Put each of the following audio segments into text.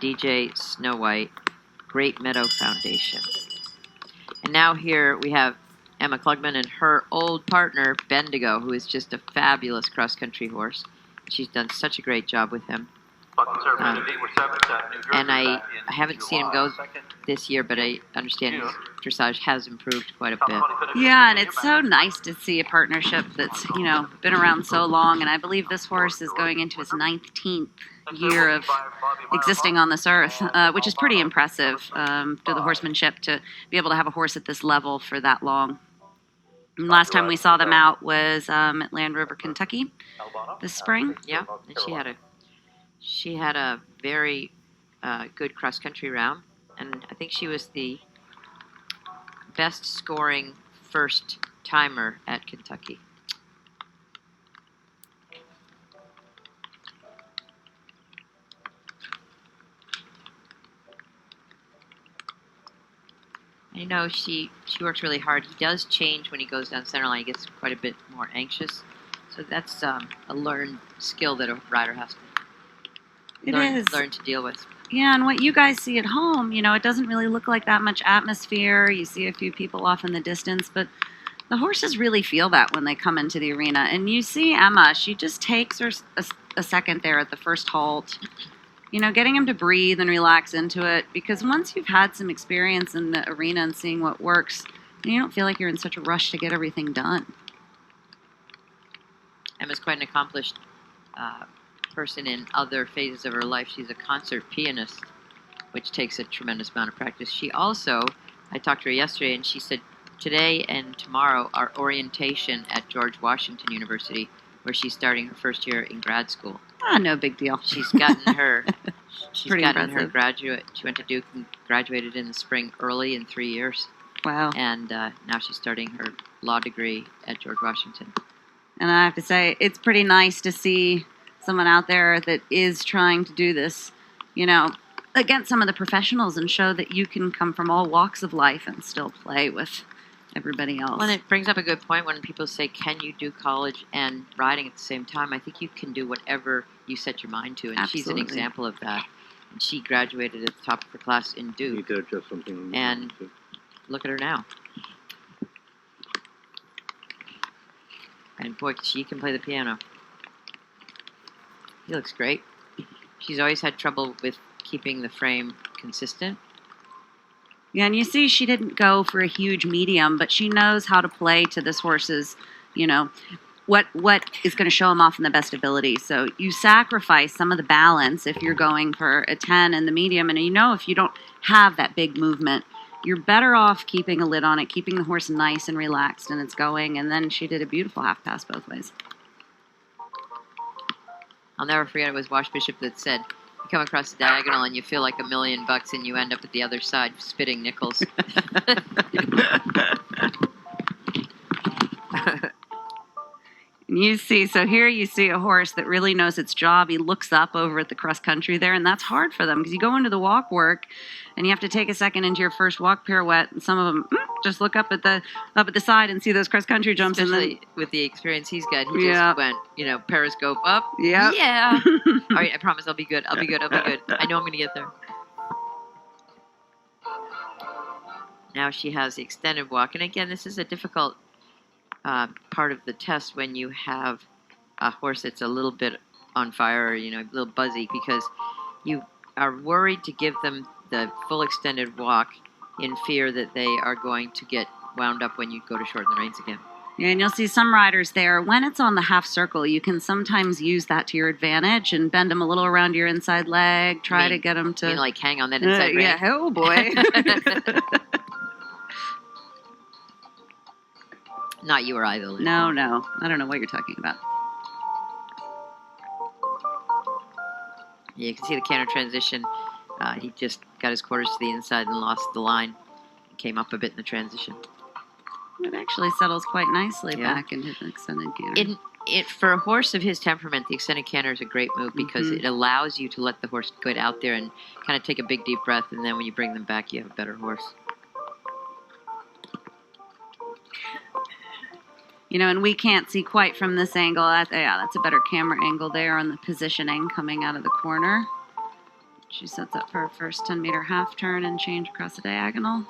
DJ Snow White, Great Meadow Foundation. And now here we have Emma Klugman and her old partner, Bendigo, who is just a fabulous cross-country horse. She's done such a great job with him. And I haven't seen him go this year, but I understand his dressage has improved quite a bit. Yeah, and it's so nice to see a partnership that's, been around so long. And I believe this horse is going into his 19th year of existing on this earth, which is pretty impressive to the horsemanship to be able to have a horse at this level for that long. And last time we saw them out was at Land River, Kentucky this spring. Yeah, and she had a very good cross-country round, and I think she was the best scoring first-timer at Kentucky. I know she works really hard. He does change when he goes down center line. He gets quite a bit more anxious. So that's a learned skill that a rider has to learn to deal with. Yeah, and what you guys see at home, it doesn't really look like that much atmosphere. You see a few people off in the distance, but the horses really feel that when they come into the arena. And you see Emma, she just takes her a second there at the first halt. Getting him to breathe and relax into it, because once you've had some experience in the arena and seeing what works, you don't feel like you're in such a rush to get everything done. Emma's quite an accomplished person in other phases of her life. She's a concert pianist, which takes a tremendous amount of practice. She also, I talked to her yesterday, and she said today and tomorrow are orientation at George Washington University, where she's starting her first year in grad school. No big deal. She's gotten her impressive. graduate. She went to Duke and graduated in the spring early in 3 years. Wow. And now she's starting her law degree at George Washington. And I have to say, it's pretty nice to see someone out there that is trying to do this, against some of the professionals and show that you can come from all walks of life and still play with everybody else. Well, it brings up a good point when people say, can you do college and riding at the same time? I think you can do whatever you set your mind to, and Absolutely. She's an example of that. And she graduated at the top of her class in Duke. You did just something. And look at her now. And boy, she can play the piano. He looks great. She's always had trouble with keeping the frame consistent. Yeah, and you see she didn't go for a huge medium, but she knows how to play to this horse's, what is going to show him off in the best ability. So you sacrifice some of the balance if you're going for a 10 in the medium, and if you don't have that big movement, you're better off keeping a lid on it, keeping the horse nice and relaxed, and it's going. And then she did a beautiful half pass both ways. I'll never forget, it was Wash Bishop that said, you come across the diagonal and you feel like $1 million and you end up at the other side spitting nickels. Here you see a horse that really knows its job. He looks up over at the cross country there, and that's hard for them because you go into the walk work and you have to take a second into your first walk pirouette, and some of them just look up at the side and see those cross country jumps. Especially with the experience he's got, he just went, periscope up. Yeah. Yeah. All right, I promise I'll be good. I'll be good. I know I'm going to get there. Now she has the extended walk, and again, this is a difficult part of the test when you have a horse that's a little bit on fire or, a little buzzy, because you are worried to give them the full extended walk in fear that they are going to get wound up when you go to shorten the reins again. Yeah, and you'll see some riders there, when it's on the half circle, you can sometimes use that to your advantage and bend them a little around your inside leg, try to get them to... You mean hang on that inside leg? Yeah, oh boy. Not you or I, though. No. I don't know what you're talking about. Yeah, you can see the canter transition. He just got his quarters to the inside and lost the line. Came up a bit in the transition. It actually settles quite nicely back into the extended canter. For a horse of his temperament, the extended canter is a great move because it allows you to let the horse get out there and kind of take a big, deep breath, and then when you bring them back, you have a better horse. And we can't see quite from this angle. That's a better camera angle there on the positioning coming out of the corner. She sets up for her first 10-meter half turn and change across the diagonal.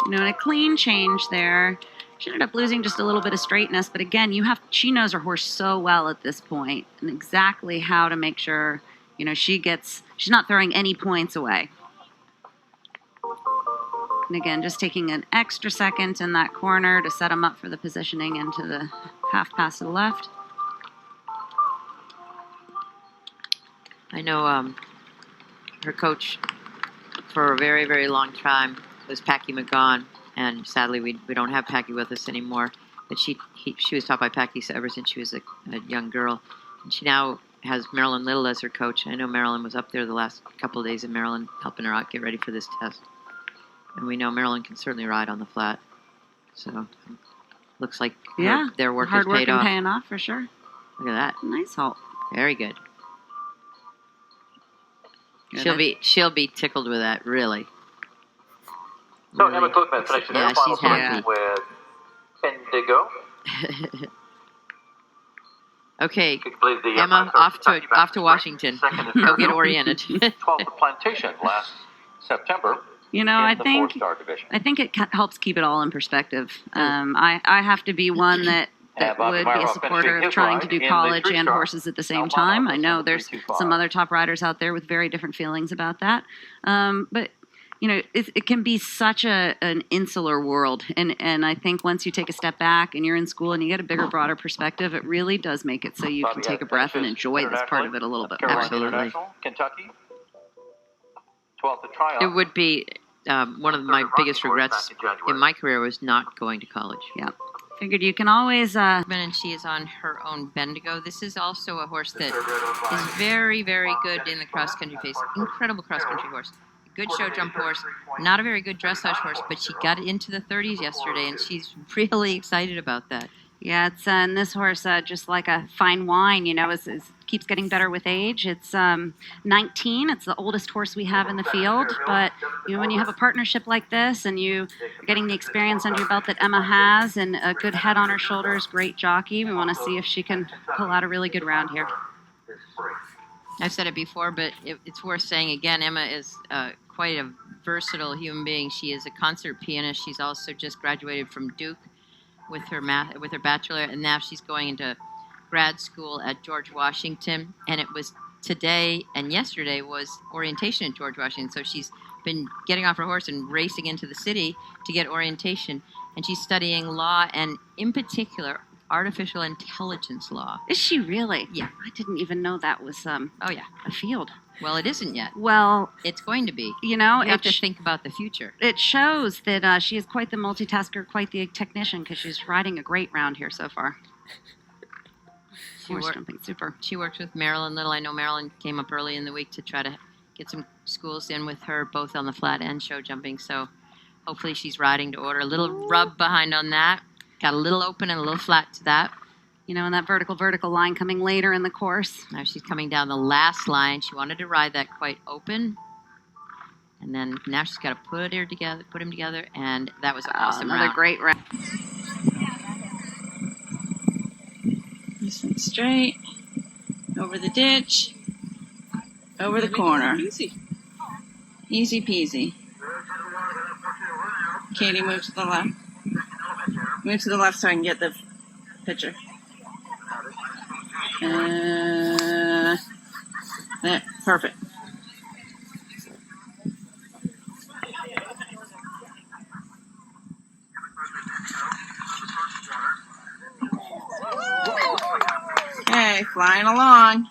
In a clean change there. She ended up losing just a little bit of straightness, but again, she knows her horse so well at this point and exactly how to make sure, she's not throwing any points away. And again, just taking an extra second in that corner to set them up for the positioning into the half pass to the left. I know her coach for a very, very long time was Packy McGaughan, and sadly we don't have Packy with us anymore. But she was taught by Packy ever since she was a young girl, and she now has Marilyn Little as her coach. I know Marilyn was up there the last couple of days, and Marilyn helping her out get ready for this test. And we know Marilyn can certainly ride on the flat, so looks like their work has hard work paid off. Paying off for sure. Look at that, Nice halt. very good. She'll be tickled with that, really. So Emma Cookman finishing Yeah, their final she's happy. with Bendigo. Okay, You can believe the Emma, off to Washington. Go get oriented. 12th Plantation last September. I in the think four-star division. I think it helps keep it all in perspective. I have to be one that would be a supporter of trying to do college and horses at the same time. I know there's some other top riders out there with very different feelings about that. But it can be such an insular world, and I think once you take a step back and you're in school and you get a bigger, broader perspective, it really does make it so you can take a breath and enjoy this part of it a little bit more. Absolutely. Kentucky. 12th at tryout. It would be one of my biggest regrets in my career was not going to college. Yeah. Figured you can always. And she is on her own Bendigo. This is also a horse that is very, very good in the cross-country phase. Incredible cross-country horse. Good show jump horse. Not a very good dressage horse, but she got into the 30s yesterday, and she's really excited about that. Yeah, it's and this horse, just like a fine wine, keeps getting better with age. It's 19. It's the oldest horse we have in the field. But when you have a partnership like this, and you're getting the experience under your belt that Emma has, and a good head on her shoulders, great jockey, we want to see if she can pull out a really good round here. I've said it before, but it's worth saying again. Emma is quite a versatile human being. She is a concert pianist. She's also just graduated from Duke with her bachelor, and now she's going into grad school at George Washington. And it was today and yesterday was orientation at George Washington. So she's been getting off her horse and racing into the city to get orientation. And she's studying law, and in particular, artificial intelligence law. Is she really? Yeah. I didn't even know that was a field. Well, it isn't yet. Well, it's going to be. You have to think about the future. It shows that she is quite the multitasker, quite the technician, because she's riding a great round here so far. Horse jumping, super. She works with Marilyn Little. I know Marilyn came up early in the week to try to get some schools in with her, both on the flat and show jumping. So hopefully she's riding to order. A little rub behind on that. Got a little open and a little flat to that. And that vertical line coming later in the course. Now she's coming down the last line. She wanted to ride that quite open. And then now she's got to put him together, and that was an awesome another round. Great round. Nice and straight. Over the ditch. Over the corner. Easy. Easy peasy. Katie, move to the left. Move to the left so I can get the picture. There, perfect. Okay, flying along.